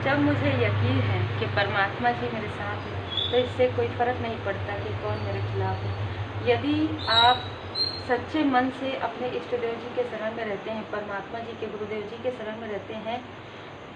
जब मुझे यकीन है कि परमात्मा जी मेरे साथ हैं तो इससे कोई फ़र्क नहीं पड़ता कि कौन मेरे खिलाफ है। यदि आप सच्चे मन से अपने इष्ट देव जी के शरण में रहते हैं, परमात्मा जी के गुरुदेव जी के शरण में रहते हैं,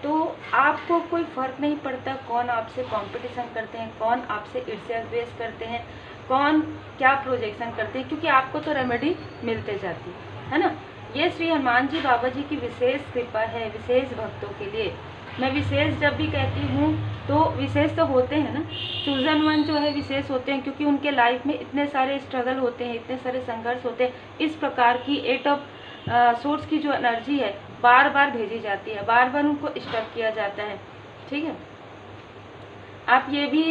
तो आपको कोई फ़र्क नहीं पड़ता कौन आपसे कंपटीशन करते हैं, कौन आपसे ईर्ष्या द्वेष करते हैं, कौन क्या प्रोजेक्शन करते हैं, क्योंकि आपको तो रेमेडी मिलते जाती है ना। ये श्री हनुमान जी बाबा जी की विशेष कृपा है विशेष भक्तों के लिए। मैं विशेष जब भी कहती हूँ तो विशेष तो होते हैं ना, चूजन वन जो है विशेष होते हैं, क्योंकि उनके लाइफ में इतने सारे स्ट्रगल होते हैं, इतने सारे संघर्ष होते हैं। इस प्रकार की एट ऑफ सोर्स की जो एनर्जी है बार बार भेजी जाती है, बार बार उनको स्टॉप किया जाता है। ठीक है, आप ये भी,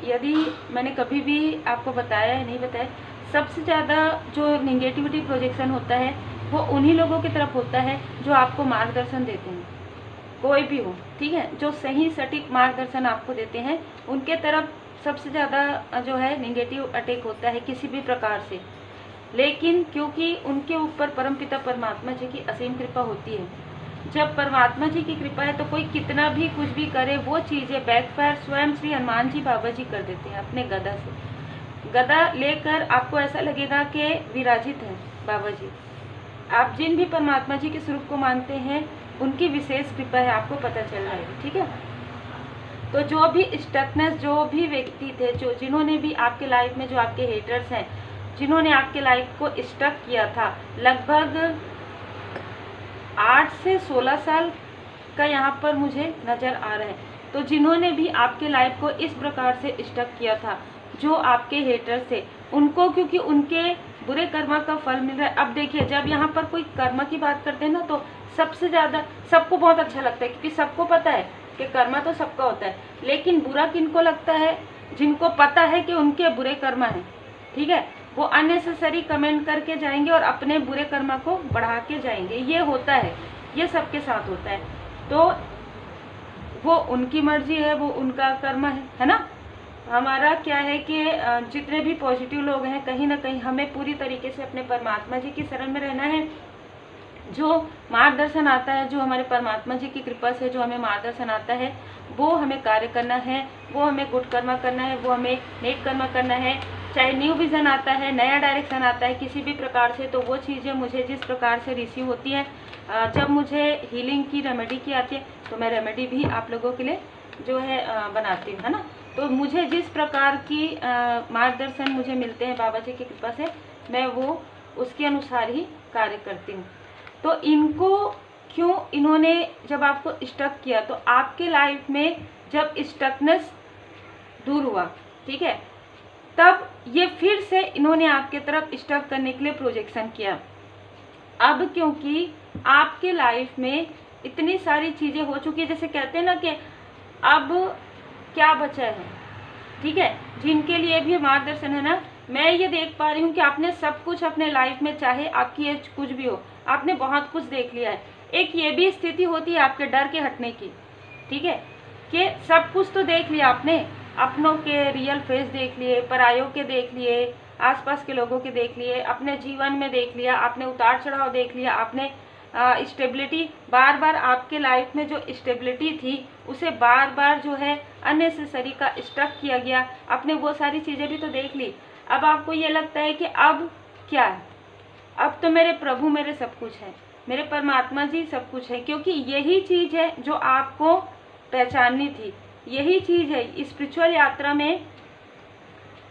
यदि मैंने कभी भी आपको बताया है नहीं बताया, सबसे ज़्यादा जो निगेटिविटी प्रोजेक्शन होता है वो उन्हीं लोगों की तरफ होता है जो आपको मार्गदर्शन देते हैं, कोई भी हो, ठीक है, जो सही सटीक मार्गदर्शन आपको देते हैं उनके तरफ सबसे ज़्यादा जो है निगेटिव अटैक होता है किसी भी प्रकार से। लेकिन क्योंकि उनके ऊपर परमपिता परमात्मा जी की असीम कृपा होती है, जब परमात्मा जी की कृपा है तो कोई कितना भी कुछ भी करे वो चीज़ें बैकफायर स्वयं श्री हनुमान जी बाबा जी कर देते हैं अपने गदा से। गदा लेकर आपको ऐसा लगेगा कि विराजित है बाबा जी। आप जिन भी परमात्मा जी के स्वरूप को मानते हैं उनकी विशेष कृपा है, आपको पता चल जाएगी। ठीक है, तो जो भी स्टकनेस, जो भी व्यक्ति थे, जो जिन्होंने भी आपके लाइफ में, जो आपके हेटर्स हैं, जिन्होंने आपके लाइफ को स्टक किया था, लगभग 8 से 16 साल का यहाँ पर मुझे नज़र आ रहा है। तो जिन्होंने भी आपके लाइफ को इस प्रकार से स्टक किया था, जो आपके हेटर्स थे, उनको क्योंकि उनके बुरे कर्मा का फल मिल रहा है। अब देखिए, जब यहाँ पर कोई कर्मा की बात करते हैं ना तो सबसे ज़्यादा सबको बहुत अच्छा लगता है, क्योंकि सबको पता है कि कर्मा तो सबका होता है, लेकिन बुरा किनको लगता है? जिनको पता है कि उनके बुरे कर्मा हैं, ठीक है, वो अननेसेसरी कमेंट करके जाएंगे और अपने बुरे कर्मा को बढ़ा के जाएंगे। ये होता है, ये सबके साथ होता है। तो वो उनकी मर्जी है, वो उनका कर्मा है ना। हमारा क्या है कि जितने भी पॉजिटिव लोग हैं, कहीं ना कहीं हमें पूरी तरीके से अपने परमात्मा जी की शरण में रहना है। जो मार्गदर्शन आता है, जो हमारे परमात्मा जी की कृपा से जो हमें मार्गदर्शन आता है, वो हमें कार्य करना है, वो हमें गुड कर्मा करना है, वो हमें नेक कर्मा करना है। चाहे न्यू विजन आता है, नया डायरेक्शन आता है किसी भी प्रकार से, तो वो चीज़ें मुझे जिस प्रकार से रिसीव होती है, जब मुझे हीलिंग की रेमेडी की आती है तो मैं रेमेडी भी आप लोगों के लिए जो है बनाती हूँ, है ना। तो मुझे जिस प्रकार की मार्गदर्शन मुझे मिलते हैं बाबा जी की कृपा से, मैं वो उसके अनुसार ही कार्य करती हूँ। तो इनको क्यों, इन्होंने जब आपको स्टक किया तो आपके लाइफ में जब स्टकनेस दूर हुआ, ठीक है, तब ये फिर से इन्होंने आपके तरफ स्टक करने के लिए प्रोजेक्शन किया। अब क्योंकि आपके लाइफ में इतनी सारी चीज़ें हो चुकी है, जैसे कहते हैं ना कि अब क्या बचा है, ठीक है, जिनके लिए भी मार्गदर्शन है ना। मैं ये देख पा रही हूँ कि आपने सब कुछ अपने लाइफ में, चाहे आपकी एज कुछ भी हो, आपने बहुत कुछ देख लिया है। एक ये भी स्थिति होती है आपके डर के हटने की, ठीक है, कि सब कुछ तो देख लिया आपने, अपनों के रियल फेस देख लिए, परायों के देख लिए, आसपास के लोगों के देख लिए, अपने जीवन में देख लिया, आपने उतार चढ़ाव देख लिया, आपने स्टेबिलिटी, बार बार आपके लाइफ में जो स्टेबिलिटी थी उसे बार बार जो है अननेसेसरी का स्टक किया गया, आपने वो सारी चीज़ें भी तो देख ली। अब आपको ये लगता है कि अब क्या है, अब तो मेरे प्रभु मेरे सब कुछ है, मेरे परमात्मा जी सब कुछ है, क्योंकि यही चीज़ है जो आपको पहचाननी थी, यही चीज़ है स्पिरिचुअल यात्रा में।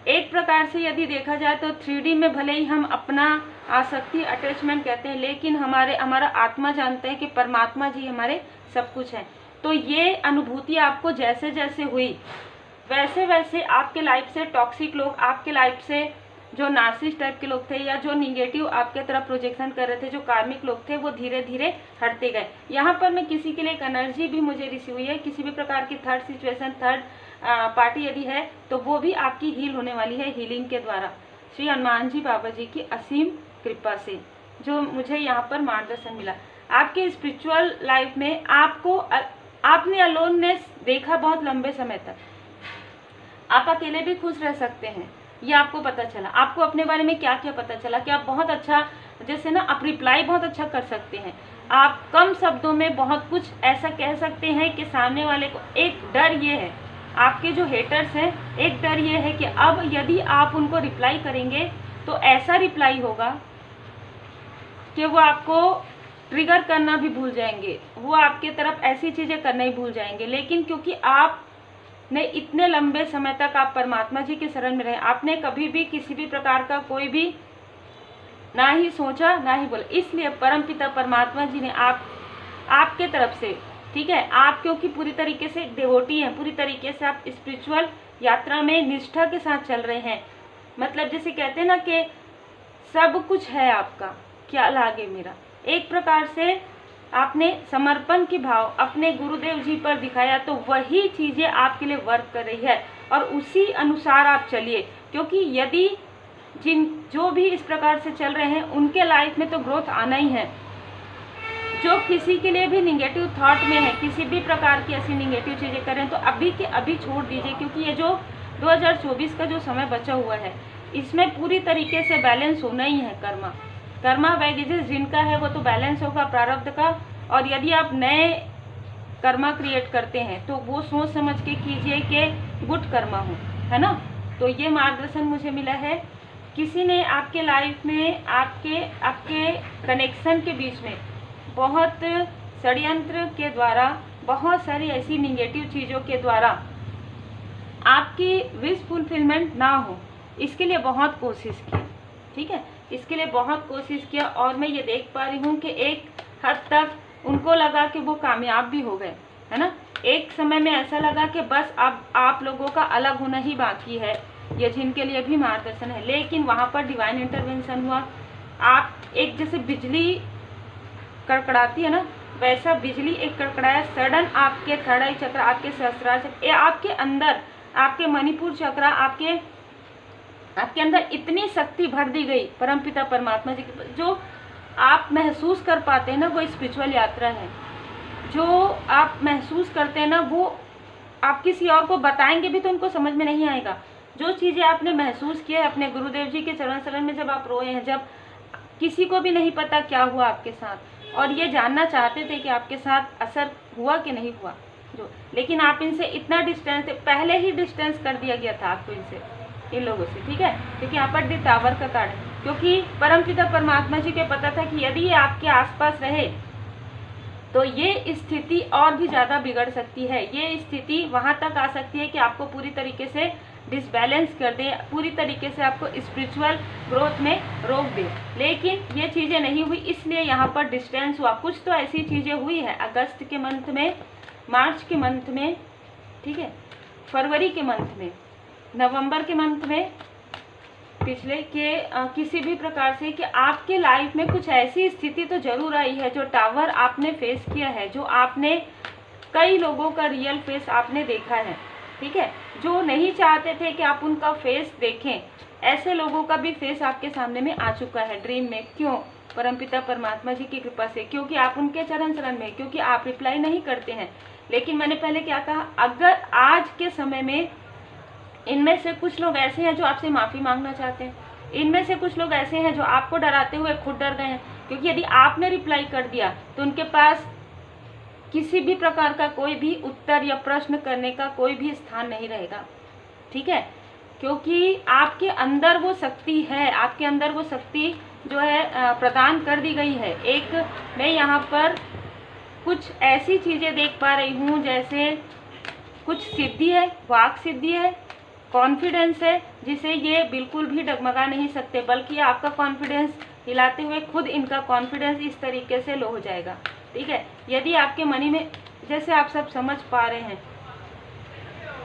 एक प्रकार से यदि देखा जाए तो 3D में भले ही हम अपना आसक्ति अटैचमेंट कहते हैं, लेकिन हमारा आत्मा जानता है कि परमात्मा जी हमारे सब कुछ है। तो ये अनुभूति आपको जैसे जैसे हुई, वैसे वैसे आपके लाइफ से टॉक्सिक लोग, आपके लाइफ से जो नार्सिस्ट टाइप के लोग थे, या जो निगेटिव आपके तरफ प्रोजेक्शन कर रहे थे, जो कार्मिक लोग थे, वो धीरे धीरे हटते गए। यहाँ पर मैं किसी के लिए एक एनर्जी भी मुझे रिसीव हुई है, किसी भी प्रकार की थर्ड सिचुएशन, थर्ड पार्टी यदि है तो वो भी आपकी हील होने वाली है हीलिंग के द्वारा, श्री हनुमान जी बाबा जी की असीम कृपा से जो मुझे यहाँ पर मार्गदर्शन मिला। आपके स्पिरिचुअल लाइफ में आपने अलोननेस देखा बहुत लंबे समय तक, आप अकेले भी खुश रह सकते हैं, ये आपको पता चला। आपको अपने बारे में क्या क्या पता चला कि आप बहुत अच्छा, जैसे ना आप रिप्लाई बहुत अच्छा कर सकते हैं, आप कम शब्दों में बहुत कुछ ऐसा कह सकते हैं कि सामने वाले को एक डर ये है, आपके जो हेटर्स हैं, एक डर ये है कि अब यदि आप उनको रिप्लाई करेंगे तो ऐसा रिप्लाई होगा कि वो आपको ट्रिगर करना भी भूल जाएंगे, वो आपके तरफ ऐसी चीज़ें करना ही भूल जाएंगे। लेकिन क्योंकि आपने इतने लंबे समय तक आप परमात्मा जी के शरण में रहे, आपने कभी भी किसी भी प्रकार का कोई भी ना ही सोचा ना ही बोला, इसलिए परमपिता परमात्मा जी ने आपके तरफ से, ठीक है, आप क्योंकि पूरी तरीके से डिवोटी हैं, पूरी तरीके से आप स्पिरिचुअल यात्रा में निष्ठा के साथ चल रहे हैं, मतलब जैसे कहते हैं ना कि सब कुछ है आपका, क्या लागे मेरा, एक प्रकार से आपने समर्पण की भाव अपने गुरुदेव जी पर दिखाया, तो वही चीज़ें आपके लिए वर्क कर रही है और उसी अनुसार आप चलिए। क्योंकि यदि जो भी इस प्रकार से चल रहे हैं उनके लाइफ में तो ग्रोथ आना ही है। जो किसी के लिए भी निगेटिव थॉट में है, किसी भी प्रकार की ऐसी निगेटिव चीज़ें करें, तो अभी के अभी छोड़ दीजिए, क्योंकि ये जो 2024 का जो समय बचा हुआ है इसमें पूरी तरीके से बैलेंस होना ही है। कर्मा बैगेजेस जिनका है वो तो बैलेंस होगा प्रारब्ध का, और यदि आप नए कर्मा क्रिएट करते हैं तो वो सोच समझ के कीजिए कि गुड कर्मा हो, है ना। तो ये मार्गदर्शन मुझे मिला है। किसी ने आपके लाइफ में आपके कनेक्शन के बीच में बहुत षड्यंत्र के द्वारा, बहुत सारी ऐसी निगेटिव चीज़ों के द्वारा आपकी विश फुलफिलमेंट ना हो, इसके लिए बहुत कोशिश की, ठीक है, इसके लिए बहुत कोशिश किया। और मैं ये देख पा रही हूँ कि एक हद तक उनको लगा कि वो कामयाब भी हो गए, है ना। एक समय में ऐसा लगा कि बस अब आप लोगों का अलग होना ही बाकी है, ये जिनके लिए भी मार्गदर्शन है। लेकिन वहाँ पर डिवाइन इंटरवेंशन हुआ। आप एक जैसे बिजली कड़कड़ाती है ना, वैसा बिजली एक कड़कड़ाया, सडन आपके थर्ड आई चक्र, आपके सहस्त्रार चक्र, आपके अंदर, आपके मणिपुर चक्र, आपके अंदर इतनी शक्ति भर दी गई परमपिता परमात्मा जी की, जो आप महसूस कर पाते हैं ना, वो स्पिरिचुअल यात्रा है। जो आप महसूस करते हैं ना, वो आप किसी और को बताएंगे भी तो उनको समझ में नहीं आएगा। जो चीज़ें आपने महसूस किया है अपने गुरुदेव जी के चरण शरण में, जब आप रोए हैं, जब किसी को भी नहीं पता क्या हुआ आपके साथ, और ये जानना चाहते थे कि आपके साथ असर हुआ कि नहीं हुआ, लेकिन आप इनसे इतना डिस्टेंस, पहले ही डिस्टेंस कर दिया गया था आपको इनसे, इन लोगों से, ठीक है। क्योंकि यहाँ पर द टावर का कार्ड, क्योंकि परमपिता परमात्मा जी को पता था कि यदि ये आपके आसपास रहे तो ये स्थिति और भी ज़्यादा बिगड़ सकती है। ये स्थिति वहाँ तक आ सकती है कि आपको पूरी तरीके से डिसबैलेंस कर दे, पूरी तरीके से आपको स्पिरिचुअल ग्रोथ में रोक दे। लेकिन ये चीज़ें नहीं हुई, इसलिए यहाँ पर डिस्टेंस हुआ। कुछ तो ऐसी चीज़ें हुई है अगस्त के मंथ में, मार्च के मंथ में, ठीक है, फरवरी के मंथ में, नवंबर के मंथ में, पिछले के किसी भी प्रकार से कि आपके लाइफ में कुछ ऐसी स्थिति तो जरूर आई है जो टावर आपने फेस किया है, जो आपने कई लोगों का रियल फेस आपने देखा है, ठीक है। जो नहीं चाहते थे कि आप उनका फेस देखें, ऐसे लोगों का भी फेस आपके सामने में आ चुका है ड्रीम में। क्यों? परमपिता परमात्मा जी की कृपा से, क्योंकि आप उनके चरण शरण में, क्योंकि आप रिप्लाई नहीं करते हैं। लेकिन मैंने पहले क्या कहा, अगर आज के समय में इनमें से कुछ लोग ऐसे हैं जो आपसे माफ़ी मांगना चाहते हैं, इनमें से कुछ लोग ऐसे हैं जो आपको डराते हुए खुद डर गए हैं, क्योंकि यदि आपने रिप्लाई कर दिया तो उनके पास किसी भी प्रकार का कोई भी उत्तर या प्रश्न करने का कोई भी स्थान नहीं रहेगा, ठीक है। क्योंकि आपके अंदर वो शक्ति है, आपके अंदर वो शक्ति जो है प्रदान कर दी गई है। एक मैं यहाँ पर कुछ ऐसी चीज़ें देख पा रही हूँ, जैसे कुछ सिद्धि है, वाक सिद्धि है, कॉन्फिडेंस है, जिसे ये बिल्कुल भी डगमगा नहीं सकते, बल्कि आपका कॉन्फिडेंस हिलाते हुए खुद इनका कॉन्फिडेंस इस तरीके से लो हो जाएगा, ठीक है। यदि आपके मनी में, जैसे आप सब समझ पा रहे हैं,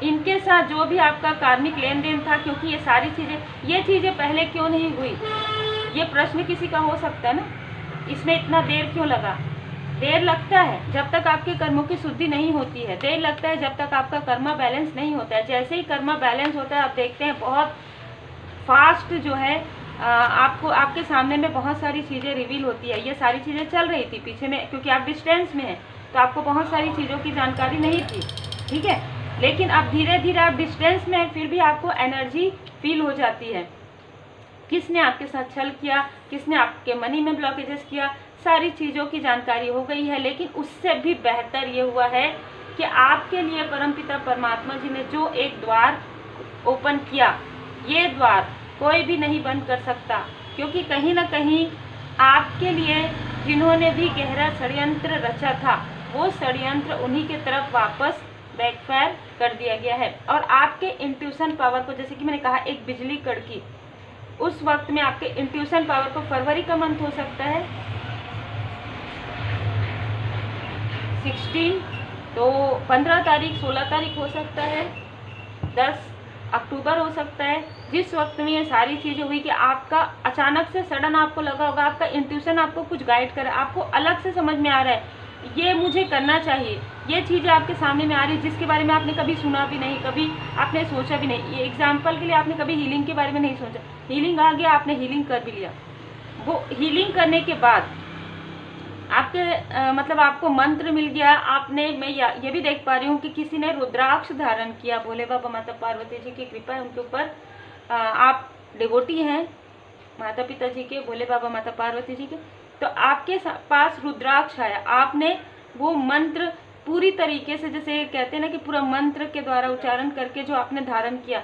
इनके साथ जो भी आपका कार्मिक लेन देन था, क्योंकि ये चीज़ें पहले क्यों नहीं हुई, ये प्रश्न किसी का हो सकता है ना, इसमें इतना देर क्यों लगा। देर लगता है जब तक आपके कर्मों की शुद्धि नहीं होती है, देर लगता है जब तक आपका कर्मा बैलेंस नहीं होता है। जैसे ही कर्मा बैलेंस होता है, आप देखते हैं बहुत फास्ट जो है आपको आपके सामने में बहुत सारी चीज़ें रिवील होती है। ये सारी चीज़ें चल रही थी पीछे में, क्योंकि आप डिस्टेंस में हैं तो आपको बहुत सारी चीज़ों की जानकारी नहीं थी, ठीक है। लेकिन अब धीरे धीरे आप डिस्टेंस में हैं, फिर भी आपको एनर्जी फील हो जाती है। किसने आपके साथ छल किया, किसने आपके मनी में ब्लॉकेजेस किया, सारी चीज़ों की जानकारी हो गई है, लेकिन उससे भी बेहतर ये हुआ है कि आपके लिए परमपिता परमात्मा जी ने जो एक द्वार ओपन किया, ये द्वार कोई भी नहीं बंद कर सकता, क्योंकि कहीं ना कहीं आपके लिए जिन्होंने भी गहरा षड्यंत्र रचा था, वो षड्यंत्र उन्हीं के तरफ वापस बैकफायर कर दिया गया है। और आपके इंट्यूशन पावर को, जैसे कि मैंने कहा, एक बिजली कड़की, उस वक्त में आपके इंट्यूशन पावर को फरवरी का मंथ हो सकता है 16, तो 15 तारीख 16 तारीख हो सकता है, 10 अक्टूबर हो सकता है, जिस वक्त में ये सारी चीज़ें हुई कि आपका अचानक से सडन आपको लगा होगा, आपका इंट्यूशन आपको कुछ गाइड कर, आपको अलग से समझ में आ रहा है ये मुझे करना चाहिए, ये चीज़ें आपके सामने में आ रही जिसके बारे में आपने कभी सुना भी नहीं, कभी आपने सोचा भी नहीं। ये एग्जाम्पल के लिए आपने कभी हीलिंग के बारे में नहीं सोचा, हीलिंग आ गया, आपने हीलिंग कर भी लिया। वो हीलिंग करने के बाद आपके मतलब आपको मंत्र मिल गया, आपने, मैं ये भी देख पा रही हूँ कि किसी ने रुद्राक्ष धारण किया, भोले बाबा माता पार्वती जी की कृपा है उनके ऊपर, आप डिवोटी हैं माता पिता जी के, भोले बाबा माता पार्वती जी के, तो आपके पास रुद्राक्ष आया, आपने वो मंत्र पूरी तरीके से, जैसे कहते हैं ना कि पूरा मंत्र के द्वारा उच्चारण करके जो आपने धारण किया,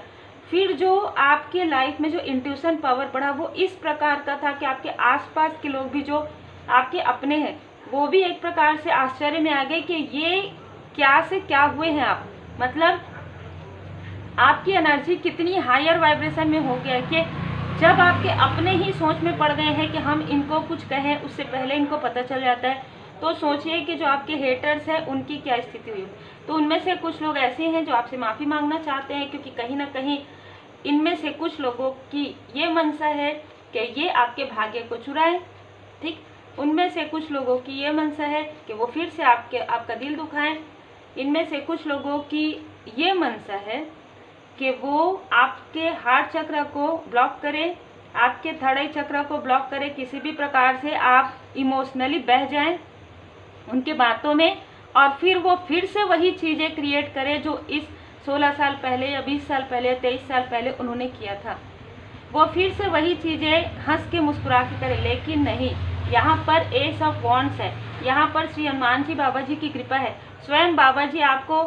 फिर जो आपके लाइफ में जो इंट्यूशन पावर बढ़ा वो इस प्रकार का था कि आपके आसपास के लोग भी जो आपके अपने हैं वो भी एक प्रकार से आश्चर्य में आ गए कि ये क्या से क्या हुए हैं आप, मतलब आपकी एनर्जी कितनी हायर वाइब्रेशन में हो गया कि जब आपके अपने ही सोच में पड़ गए हैं कि हम इनको कुछ कहें उससे पहले इनको पता चल जाता है। तो सोचिए कि जो आपके हेटर्स हैं उनकी क्या स्थिति हुई। तो उनमें से कुछ लोग ऐसे हैं जो आपसे माफ़ी मांगना चाहते हैं, क्योंकि कहीं ना कहीं इनमें से कुछ लोगों की ये मनसा है कि ये आपके भाग्य को चुराएं, ठीक। उनमें से कुछ लोगों की ये मनसा है कि वो फिर से आपका दिल दुखाएं। इनमें से कुछ लोगों की ये मनसा है कि वो आपके हार्ट चक्र को ब्लॉक करें, आपके थर्ड आई चक्र को ब्लॉक करें, किसी भी प्रकार से आप इमोशनली बह जाएं उनके बातों में, और फिर वो फिर से वही चीज़ें क्रिएट करें जो इस 16 साल पहले या 20 साल पहले या 23 साल पहले उन्होंने किया था। वो फिर से वही चीज़ें हंस के मुस्कुरा के करें, लेकिन नहीं, यहाँ पर एस ऑफ वॉन्ड्स है, यहाँ पर श्री हनुमान जी बाबा जी की कृपा है। स्वयं बाबा जी आपको,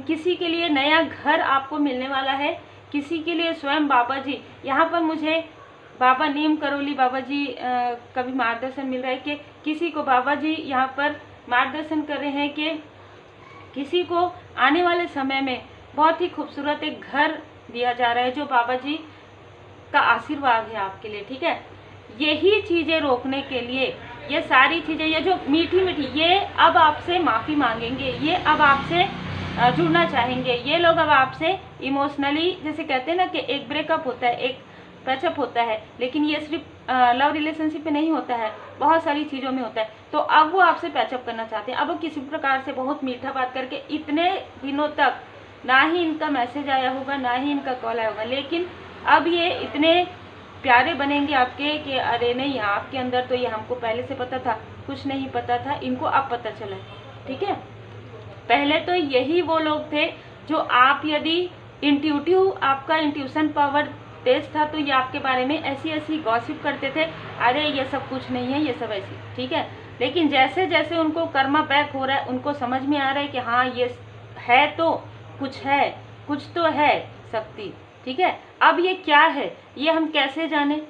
किसी के लिए नया घर आपको मिलने वाला है, किसी के लिए स्वयं बाबा जी, यहाँ पर मुझे बाबा नीम करोली बाबा जी का भी मार्गदर्शन मिल रहा है कि किसी को बाबा जी यहाँ पर मार्गदर्शन कर रहे हैं कि किसी को आने वाले समय में बहुत ही खूबसूरत एक घर दिया जा रहा है, जो बाबा जी का आशीर्वाद है आपके लिए, ठीक है। यही चीज़ें रोकने के लिए, ये सारी चीज़ें, ये जो मीठी मीठी, ये अब आपसे माफ़ी मांगेंगे, ये अब आपसे जुड़ना चाहेंगे, ये लोग अब आपसे इमोशनली, जैसे कहते हैं ना कि एक ब्रेकअप होता है, एक पैचअप होता है, लेकिन ये सिर्फ लव रिलेशनशिप में नहीं होता है, बहुत सारी चीज़ों में होता है। तो अब वो आपसे पैचअप करना चाहते हैं, अब वो किसी प्रकार से बहुत मीठा बात करके, इतने दिनों तक ना ही इनका मैसेज आया होगा ना ही इनका कॉल आया होगा, लेकिन अब ये इतने प्यारे बनेंगे आपके कि अरे नहीं, आपके अंदर तो ये हमको पहले से पता था, कुछ नहीं पता था, इनको अब पता चला, ठीक है। पहले तो यही वो लोग थे जो आप, यदि इंट्यूटिव, आपका इंट्यूशन पावर तेज था, तो ये आपके बारे में ऐसी ऐसी गॉसिप करते थे, अरे ये सब कुछ नहीं है, ये सब ऐसी, ठीक है। लेकिन जैसे जैसे उनको कर्मा बैक हो रहा है, उनको समझ में आ रहा है कि हाँ ये है, तो कुछ है, कुछ तो है शक्ति, ठीक है। अब ये क्या है, ये हम कैसे जाने,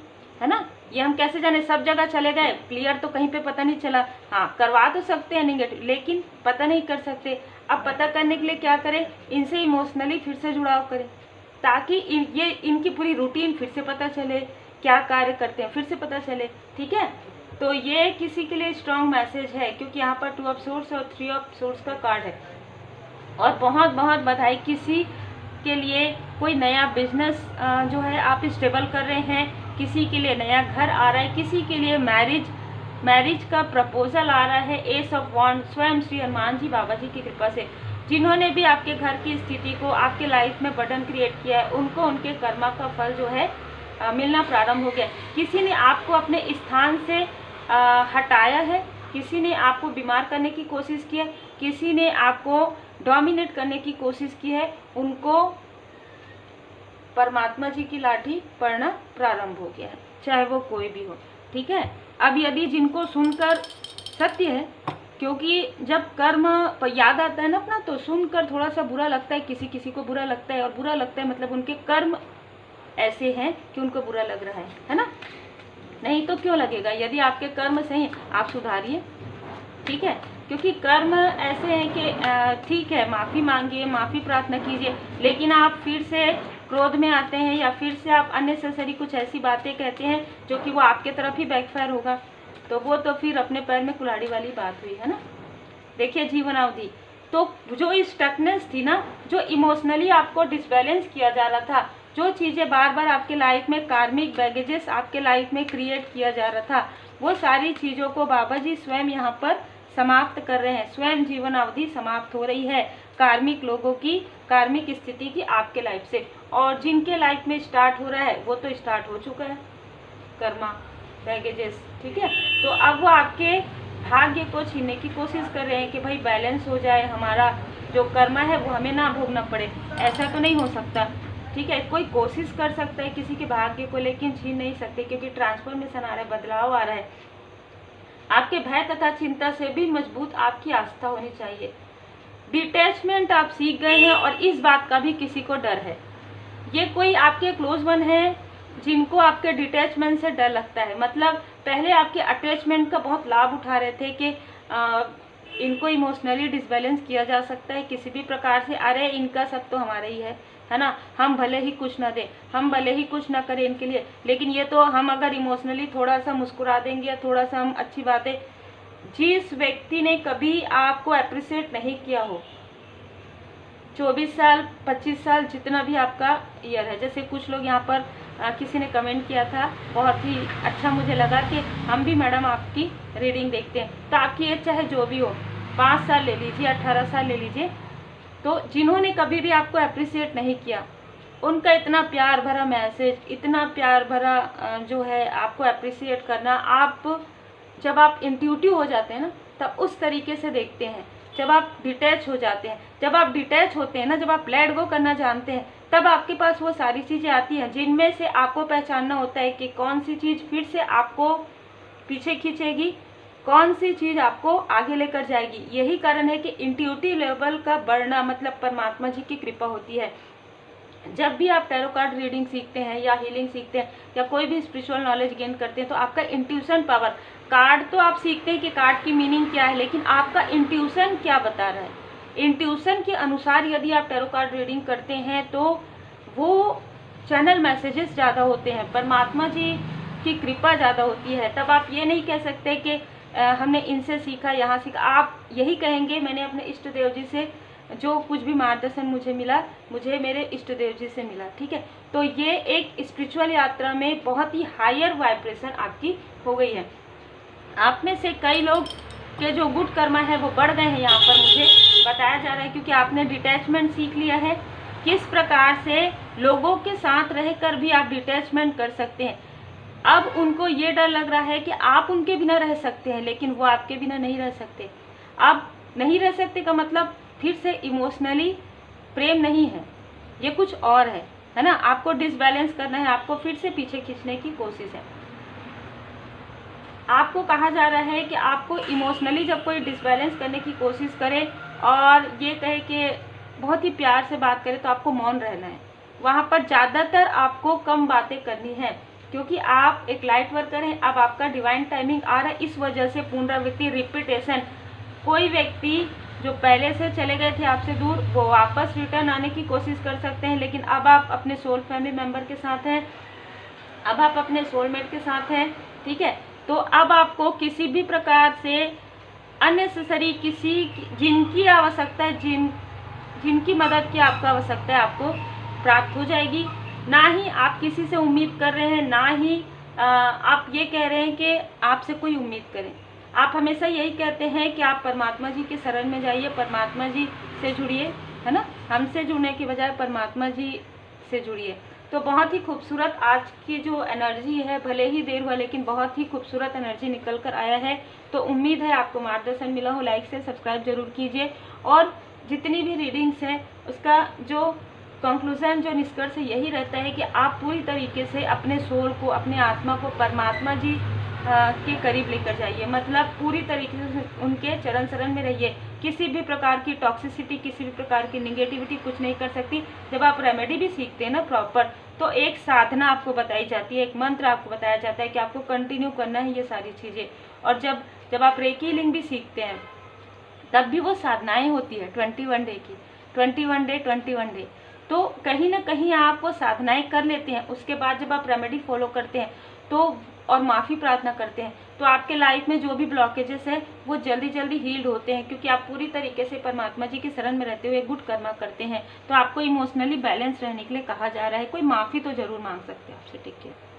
है ना, ये हम कैसे जाने, सब जगह चले गए, क्लियर तो कहीं पे पता नहीं चला। हाँ, करवा तो सकते हैं नेगेटिव, लेकिन पता नहीं कर सकते। अब पता करने के लिए क्या करें, इनसे इमोशनली फिर से जुड़ाव करें, ताकि ये इनकी पूरी रूटीन फिर से पता चले, क्या कार्य करते हैं फिर से पता चले, ठीक है। तो ये किसी के लिए स्ट्रॉन्ग मैसेज है, क्योंकि यहाँ पर 2 ऑफ सोर्स और 3 ऑफ सोर्स का कार्ड है। और बहुत बहुत बधाई, किसी के लिए कोई नया बिजनेस जो है आप स्टेबल कर रहे हैं, किसी के लिए नया घर आ रहा है, किसी के लिए मैरिज का प्रपोजल आ रहा है। एस ऑफ वॉन्ड स्वयं श्री हनुमान जी बाबा जी की कृपा से, जिन्होंने भी आपके घर की स्थिति को, आपके लाइफ में बर्डन क्रिएट किया है, उनको उनके कर्मा का फल जो है मिलना प्रारंभ हो गया। किसी ने आपको अपने स्थान से हटाया है, किसी ने आपको बीमार करने की कोशिश की है, किसी ने आपको डोमिनेट करने की कोशिश की है, उनको परमात्मा जी की लाठी पड़ना प्रारंभ हो गया है, चाहे वो कोई भी हो, ठीक है। अब यदि जिनको सुनकर सत्य है, क्योंकि जब कर्म याद आता है ना अपना, तो सुनकर थोड़ा सा बुरा लगता है, किसी किसी को बुरा लगता है, और बुरा लगता है मतलब उनके कर्म ऐसे हैं कि उनको बुरा लग रहा है ना। नहीं तो क्यों लगेगा, यदि आपके कर्म सही आप सुधारिए, ठीक है। क्योंकि कर्म ऐसे हैं कि ठीक है, माफ़ी मांगिए, माफ़ी प्रार्थना कीजिए, लेकिन आप फिर से क्रोध में आते हैं या फिर से आप अननेसेसरी कुछ ऐसी बातें कहते हैं जो कि वो आपके तरफ ही बैकफायर होगा, तो वो तो फिर अपने पैर में कुल्हाड़ी वाली बात हुई, है ना। देखिए जीवन अवधि, तो जो स्टकनेस थी ना, जो इमोशनली आपको डिसबैलेंस किया जा रहा था, जो चीज़ें बार बार आपके लाइफ में कार्मिक बैगेजेस आपके लाइफ में क्रिएट किया जा रहा था, वो सारी चीज़ों को बाबा जी स्वयं यहाँ पर समाप्त कर रहे हैं। स्वयं जीवन अवधि समाप्त हो रही है कार्मिक लोगों की, कार्मिक स्थिति की आपके लाइफ से। और जिनके लाइफ में स्टार्ट हो रहा है वो तो स्टार्ट हो चुका है कर्मा बैगेजेस, ठीक है। तो अब वो आपके भाग्य को छीनने की कोशिश कर रहे हैं कि भाई बैलेंस हो जाए, हमारा जो कर्मा है वो हमें ना भोगना पड़े। ऐसा तो नहीं हो सकता, ठीक है। कोई कोशिश कर सकता है किसी के भाग्य को, लेकिन छीन नहीं सकते, क्योंकि ट्रांसफॉर्मेशन आ रहा है, बदलाव आ रहा है। आपके भय तथा चिंता से भी मजबूत आपकी आस्था होनी चाहिए। डिटैचमेंट आप सीख गए हैं, और इस बात का भी किसी को डर है। ये कोई आपके क्लोज वन है जिनको आपके डिटैचमेंट से डर लगता है, मतलब पहले आपके अटैचमेंट का बहुत लाभ उठा रहे थे कि इनको इमोशनली डिसबैलेंस किया जा सकता है किसी भी प्रकार से, अरे इनका सब तो हमारा ही है ना, हम भले ही कुछ ना दें, हम भले ही कुछ ना करें इनके लिए, लेकिन ये तो हम अगर इमोशनली थोड़ा सा मुस्कुरा देंगे या थोड़ा सा हम अच्छी बातें। जिस व्यक्ति ने कभी आपको अप्रिशिएट नहीं किया हो, 24 साल 25 साल जितना भी आपका ईयर है, जैसे कुछ लोग यहाँ पर किसी ने कमेंट किया था, बहुत ही अच्छा मुझे लगा कि हम भी मैडम आपकी रीडिंग देखते हैं। तो आपकी एज चाहे जो भी हो, 5 साल ले लीजिए, 18 साल ले लीजिए, तो जिन्होंने कभी भी आपको अप्रिशिएट नहीं किया, उनका इतना प्यार भरा मैसेज, इतना प्यार भरा जो है आपको अप्रिशिएट करना, आप जब आप इंट्यूटिव हो जाते हैं ना, तब उस तरीके से देखते हैं। जब आप डिटैच हो जाते हैं, जब आप डिटैच होते हैं ना, जब आप लेट गो करना जानते हैं, तब आपके पास वो सारी चीज़ें आती हैं जिनमें से आपको पहचानना होता है कि कौन सी चीज़ फिर से आपको पीछे खींचेगी, कौन सी चीज़ आपको आगे लेकर जाएगी। यही कारण है कि इंट्यूटिव लेवल का बढ़ना मतलब परमात्मा जी की कृपा होती है। जब भी आप टैरो कार्ड रीडिंग सीखते हैं या हीलिंग सीखते हैं या कोई भी स्पिरिचुअल नॉलेज गेन करते हैं, तो आपका इंट्यूशन पावर, कार्ड तो आप सीखते हैं कि कार्ड की मीनिंग क्या है, लेकिन आपका इंट्यूशन क्या बता रहा है, इंट्यूशन के अनुसार यदि आप टैरो कार्ड रीडिंग करते हैं तो वो चैनल मैसेजेस ज़्यादा होते हैं, परमात्मा जी की कृपा ज़्यादा होती है। तब आप ये नहीं कह सकते कि हमने इनसे सीखा, यहाँ सीखा। आप यही कहेंगे मैंने अपने इष्ट देव जी से जो कुछ भी मार्गदर्शन मुझे मिला, मुझे मेरे इष्ट देव जी से मिला, ठीक है। तो ये एक स्पिरिचुअल यात्रा में बहुत ही हायर वाइब्रेशन आपकी हो गई है। आप में से कई लोग के जो गुड कर्मा है वो बढ़ गए हैं, यहाँ पर मुझे बताया जा रहा है, क्योंकि आपने डिटैचमेंट सीख लिया है। किस प्रकार से लोगों के साथ रहकर भी आप डिटैचमेंट कर सकते हैं। अब उनको ये डर लग रहा है कि आप उनके बिना रह सकते हैं, लेकिन वो आपके बिना नहीं रह सकते। आप नहीं रह सकते का मतलब फिर से इमोशनली प्रेम नहीं है, ये कुछ और है ना। आपको डिसबैलेंस करना है, आपको फिर से पीछे खींचने की कोशिश है। आपको कहा जा रहा है कि आपको इमोशनली जब कोई डिसबैलेंस करने की कोशिश करे और ये कहे कि बहुत ही प्यार से बात करे, तो आपको मौन रहना है। वहाँ पर ज़्यादातर आपको कम बातें करनी है, क्योंकि आप एक लाइट वर्कर हैं। अब आपका डिवाइन टाइमिंग आ रहा है, इस वजह से पुनरावृत्ति, रिपीटेशन, कोई व्यक्ति जो पहले से चले गए थे आपसे दूर, वो वापस रिटर्न आने की कोशिश कर सकते हैं, लेकिन अब आप अपने सोल फैमिली मेम्बर के साथ हैं, अब आप अपने सोलमेट के साथ हैं, ठीक है। तो अब आपको किसी भी प्रकार से अननेसेसरी किसी जिनकी आवश्यकता है, जिनकी मदद की आपको आवश्यकता है, आपको प्राप्त हो जाएगी। ना ही आप किसी से उम्मीद कर रहे हैं, ना ही आप ये कह रहे हैं कि आपसे कोई उम्मीद करें। आप हमेशा यही कहते हैं कि आप परमात्मा जी के शरण में जाइए, परमात्मा जी से जुड़िए, है ना। हमसे जुड़ने की बजाय परमात्मा जी से जुड़िए। तो बहुत ही खूबसूरत आज की जो एनर्जी है, भले ही देर हुआ लेकिन बहुत ही खूबसूरत एनर्जी निकल कर आया है। तो उम्मीद है आपको मार्गदर्शन मिला हो। लाइक से सब्सक्राइब जरूर कीजिए, और जितनी भी रीडिंग्स हैं उसका जो कंक्लूजन, जो निष्कर्ष यही रहता है कि आप पूरी तरीके से अपने सोल को, अपने आत्मा को परमात्मा जी के करीब लेकर जाइए, मतलब पूरी तरीके से उनके चरण शरण में रहिए। किसी भी प्रकार की टॉक्सिसिटी, किसी भी प्रकार की निगेटिविटी कुछ नहीं कर सकती। जब आप रेमेडी भी सीखते हैं ना प्रॉपर, तो एक साधना आपको बताई जाती है, एक मंत्र आपको बताया जाता है कि आपको कंटिन्यू करना है ये सारी चीज़ें। और जब आप रेकी हीलिंग भी सीखते हैं, तब भी वो साधनाएं होती है 21 डे की, 21 डे। तो कहीं ना कहीं आप वो साधनाएं कर लेते हैं, उसके बाद जब आप रेमेडी फॉलो करते हैं तो और माफ़ी प्रार्थना करते हैं, तो आपके लाइफ में जो भी ब्लॉकेजेस है वो जल्दी जल्दी हील्ड होते हैं, क्योंकि आप पूरी तरीके से परमात्मा जी की शरण में रहते हुए गुड कर्मा करते हैं। तो आपको इमोशनली बैलेंस रहने के लिए कहा जा रहा है। कोई माफ़ी तो ज़रूर मांग सकते हैं आपसे, ठीक है।